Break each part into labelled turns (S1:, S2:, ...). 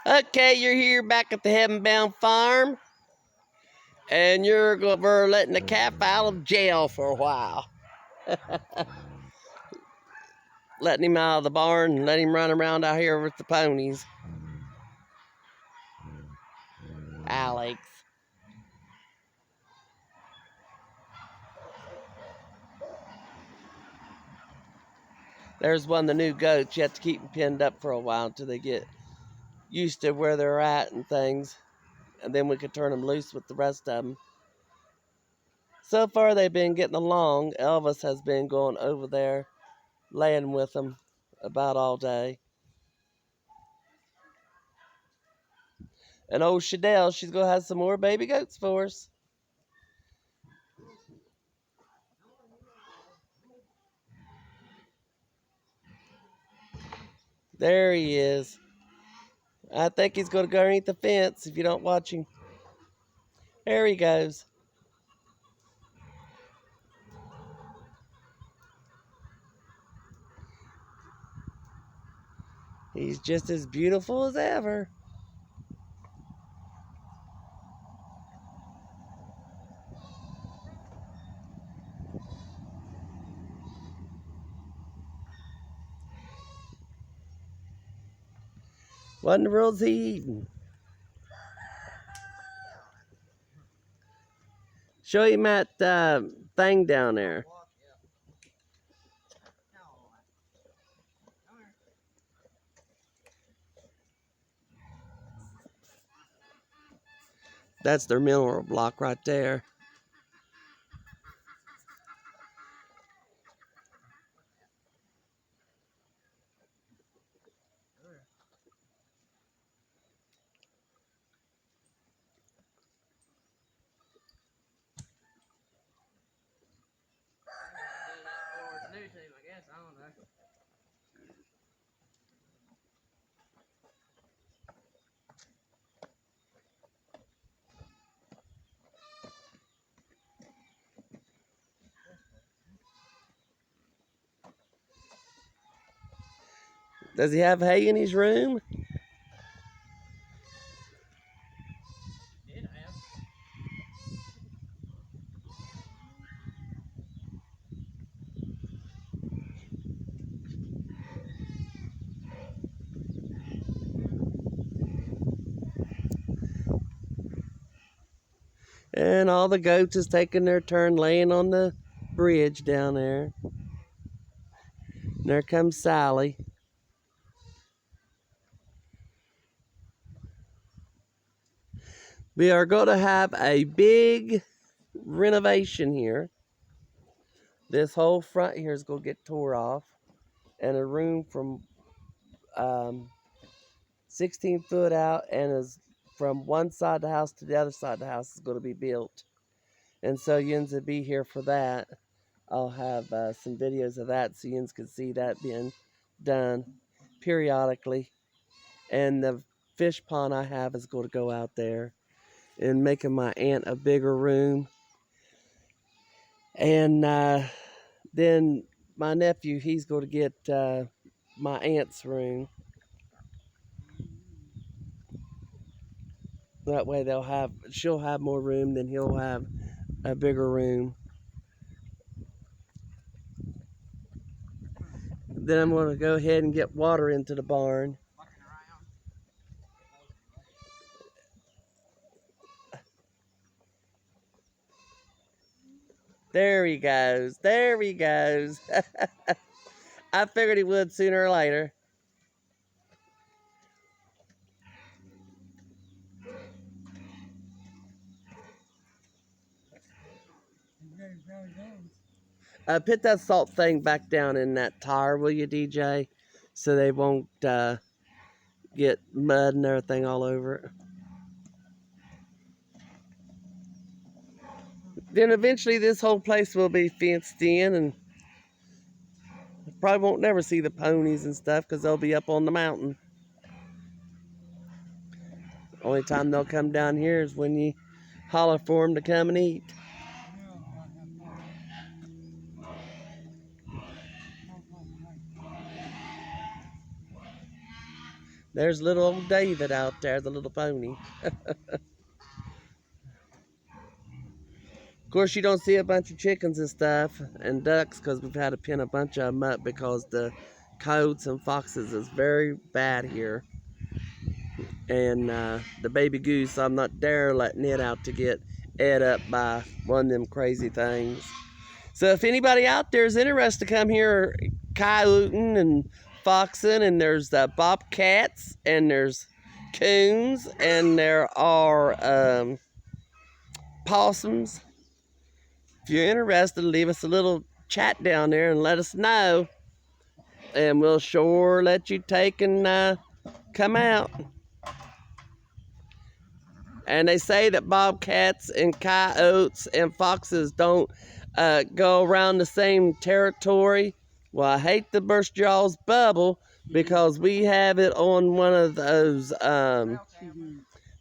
S1: Okay, you're here back at the Heaven Bound Farm, and we're letting the calf out of jail for a while. Letting him out of the barn and letting him run around out here with the ponies. Alex. There's one of the new goats. You have to keep them pinned up for a while until they get used to where they're at and things. And then we can turn them loose with the rest of them. So far, they've been getting along. Elvis has been going over there, laying with them about all day. And old Shadell, she's going to have some more baby goats for us. There he is. I think he's going to go underneath the fence if you don't watch him. There he goes. He's just as beautiful as ever. What in the world's he eating? Show him that thing down there. That's their mineral block right there. Does he have hay in his room? And all the goats is taking their turn laying on the bridge down there. And there comes Sally. We are going to have a big renovation here. This whole front here is going to get tore off. And a room from 16 foot out and is from one side of the house to the other side of the house is going to be built. And so Yins will be here for that. I'll have some videos of that so Yins can see that being done periodically. And the fish pond I have is going to go out there and making my aunt a bigger room. And then my nephew, he's going to get my aunt's room. That way she'll have more room, then he'll have a bigger room. Then I'm going to go ahead and get water into the barn. There he goes. There he goes. I figured he would sooner or later. Put that salt thing back down in that tire, will you, DJ? So they won't get mud and everything all over it. Then eventually this whole place will be fenced in, and probably won't never see the ponies and stuff because they'll be up on the mountain. Only time they'll come down here is when you holler for them to come and eat. There's little old David out there, the little pony. Of course, you don't see a bunch of chickens and stuff and ducks because we've had to pin a bunch of them up because the coyotes and foxes is very bad here. And the baby goose, I'm not dare letting it out to get ate up by one of them crazy things. So if anybody out there is interested to come here coyoting and foxing, and there's bobcats and there's coons and there are possums. If you're interested, leave us a little chat down there and let us know. And we'll sure let you take and come out. And they say that bobcats and coyotes and foxes don't go around the same territory. Well, I hate to burst y'all's bubble because we have it on one of those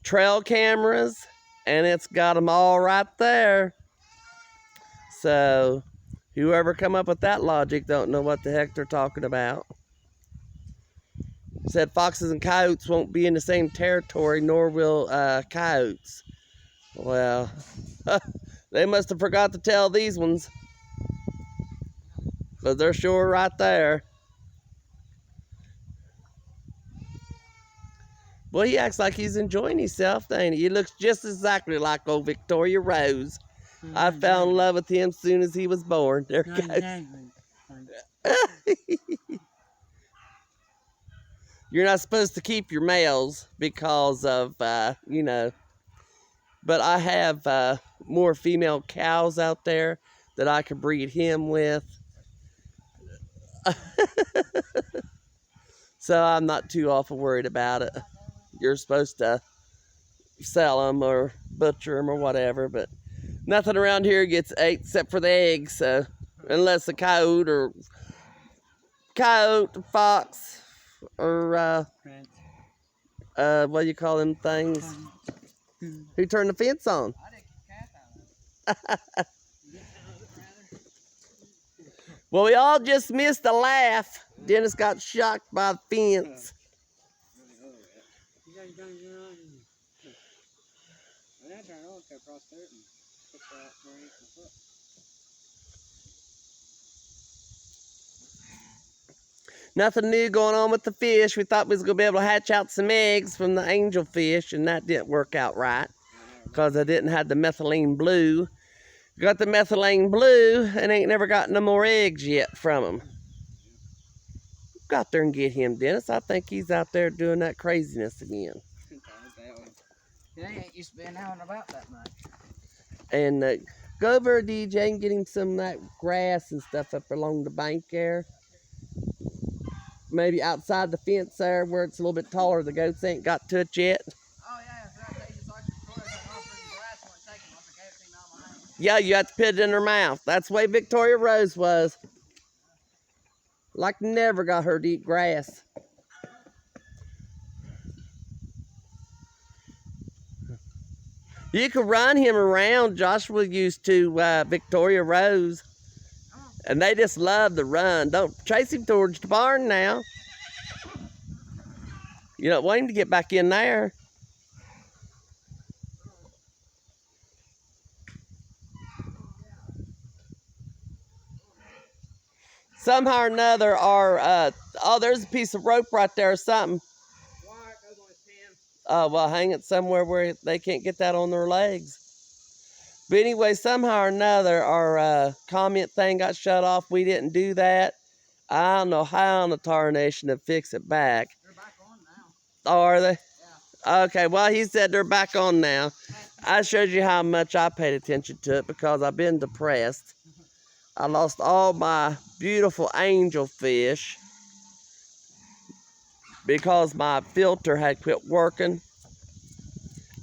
S1: trail cameras, and it's got them all right there. So whoever come up with that logic don't know what the heck they're talking about. Said foxes and coyotes won't be in the same territory, nor will coyotes. Well, they must have forgot to tell these ones, but they're sure right there. Well, he acts like he's enjoying himself, ain't he? He looks just exactly like old Victoria Rose. I fell in love with him as soon as he was born. There he goes. You're not supposed to keep your males because of, you know. But I have more female cows out there that I could breed him with. So I'm not too awful worried about it. You're supposed to sell them or butcher them or whatever, but nothing around here gets ate except for the eggs. So unless a coyote, fox, or what do you call them things? Who turned the fence on? Well, we all just missed a laugh. Dennis got shocked by the fence. Nothing new going on with the fish. We thought we was going to be able to hatch out some eggs from the angel fish, and that didn't work out right because I didn't have the methylene blue. Got the methylene blue and ain't never got no more eggs yet from them. Go out there and get him, Dennis. I think he's out there doing that craziness again.
S2: He ain't used to being out and about that much.
S1: And go over to DJ and get him some of that grass and stuff up along the bank there. Maybe outside the fence there where it's a little bit taller. The goats ain't got to it yet.
S2: Oh, yeah, that's right. They just like the toys and offering grass when taking them. I gave it out behind.
S1: Yeah, you have to put it in her mouth. That's the way Victoria Rose was. Like never got her to eat grass. You could run him around. Joshua used to Victoria Rose. And they just love to run. Don't chase him towards the barn now. You don't want him to get back in there. Somehow or another, oh, there's a piece of rope right there or something. Oh, well, hang it somewhere where they can't get that on their legs. But anyway, somehow or another, our comment thing got shut off. We didn't do that. I don't know how in the tarnation to fix it back.
S2: They're back on now.
S1: Oh, are they?
S2: Yeah.
S1: Okay, well, he said they're back on now. I showed you how much I paid attention to it because I've been depressed. I lost all my beautiful angel fish because my filter had quit working.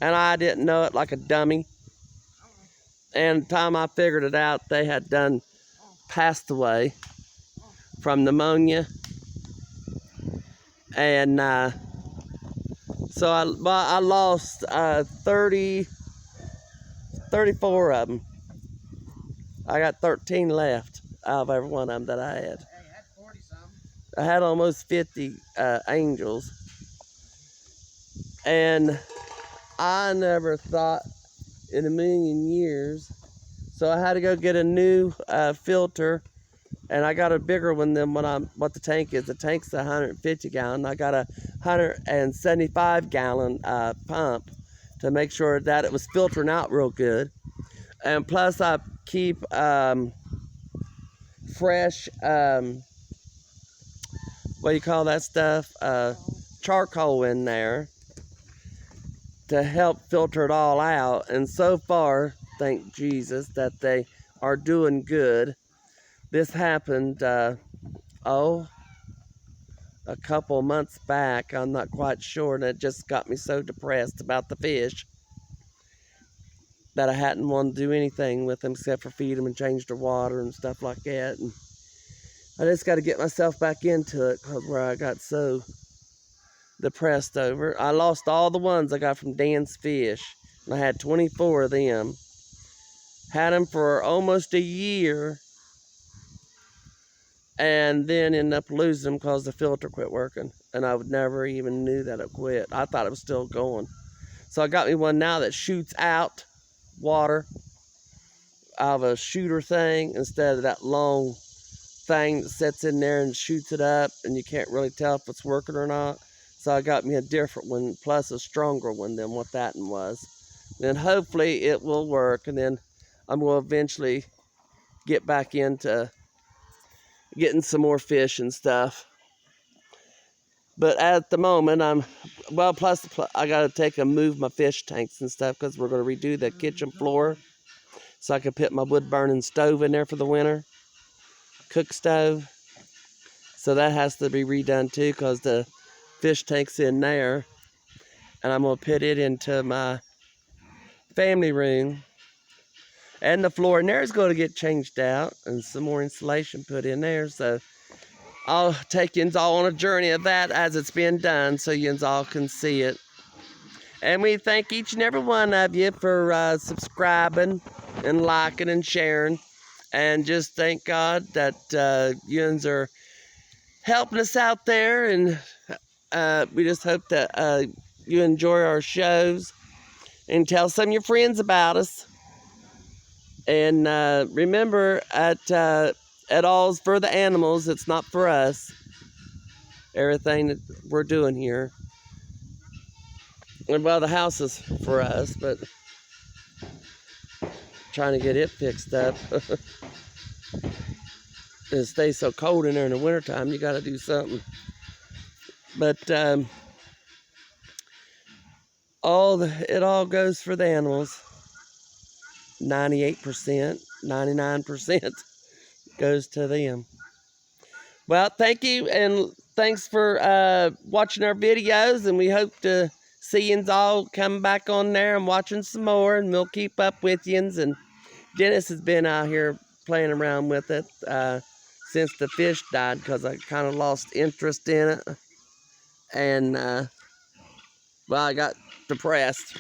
S1: And I didn't know it, like a dummy. And the time I figured it out, they had done passed away from pneumonia. And so I lost 34 of them. I got 13 left out of every one of them that I had.
S2: Yeah, you had 40 some.
S1: I had almost 50 angels. And I never thought in a million years. So I had to go get a new filter, and I got a bigger one than what the tank is. The tank's 150 gallon. I got a 175 gallon pump to make sure that it was filtering out real good. And plus I keep fresh, what do you call that stuff? Charcoal in there to help filter it all out. And so far, thank Jesus, that they are doing good. This happened, a couple months back. I'm not quite sure, and it just got me so depressed about the fish that I hadn't wanted to do anything with them except for feed them and change their water and stuff like that. And I just got to get myself back into it, because where I got so depressed over. I lost all the ones I got from Dan's Fish. And I had 24 of them. Had them for almost a year. And then ended up losing them because the filter quit working. And I would never even knew that it quit. I thought it was still going. So I got me one now that shoots out water out of a shooter thing instead of that long thing that sits in there and shoots it up and you can't really tell if it's working or not. So I got me a different one, plus a stronger one than what that one was. Then hopefully it will work, and then I'm going to eventually get back into getting some more fish and stuff. But at the moment, plus I got to take and move my fish tanks and stuff, because we're going to redo the kitchen floor so I can put my wood burning stove in there for the winter, cook stove. So that has to be redone too, because the fish tank's in there, and I'm going to put it into my family room. And the floor in there is going to get changed out and some more insulation put in there. So I'll take you all on a journey of that as it's being done, so you all can see it. And we thank each and every one of you for subscribing and liking and sharing. And just thank God that you are helping us out there. And we just hope that you enjoy our shows and tell some of your friends about us. And remember, at all's for the animals. It's not for us. Everything that we're doing here. Well, the house is for us, but trying to get it fixed up. It stays so cold in there in the wintertime, you got to do something. But it all goes for the animals. 98%, 99% goes to them. Well, thank you, and thanks for watching our videos, and we hope to see yous all come back on there and watching some more, and we'll keep up with yous. And Dennis has been out here playing around with it since the fish died, because I kind of lost interest in it. And, well, I got depressed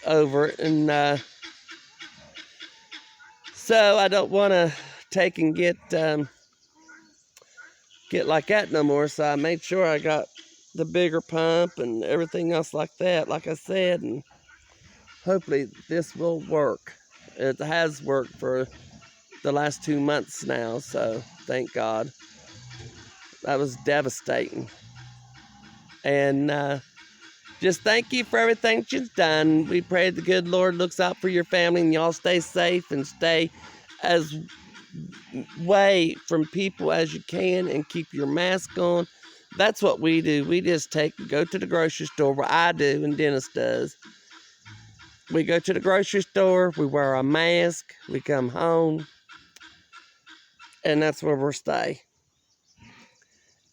S1: over it. And so I don't want to take and get like that no more. So I made sure I got the bigger pump and everything else like that, like I said. And hopefully this will work. It has worked for the last 2 months now, so thank God. That was devastating. And just thank you for everything that you've done. We pray the good Lord looks out for your family, and y'all stay safe and stay as way from people as you can, and keep your mask on. That's what we do. We just go to the grocery store, where I do and Dennis does. We go to the grocery store, we wear a mask, we come home, and that's where we'll stay.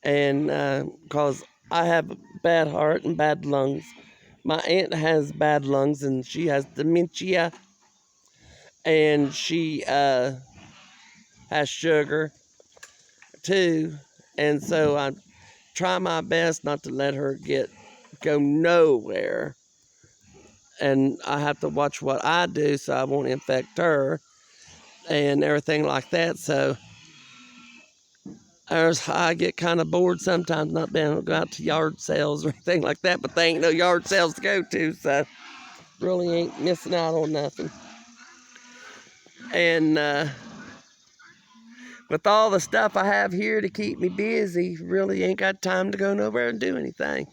S1: And because I have a bad heart and bad lungs. My aunt has bad lungs, and she has dementia, and she has sugar too. And so I try my best not to let her go nowhere. And I have to watch what I do so I won't infect her and everything like that. So I get kind of bored sometimes not being able to go out to yard sales or anything like that, but there ain't no yard sales to go to, so really ain't missing out on nothing. And with all the stuff I have here to keep me busy, really ain't got time to go nowhere and do anything.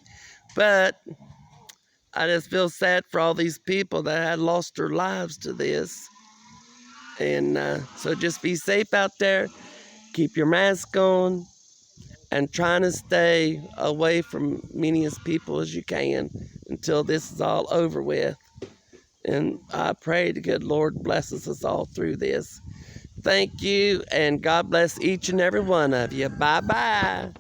S1: But I just feel sad for all these people that had lost their lives to this. And so just be safe out there. Keep your mask on. And trying to stay away from many as people as you can until this is all over with. And I pray the good Lord blesses us all through this. Thank you, and God bless each and every one of you. Bye-bye.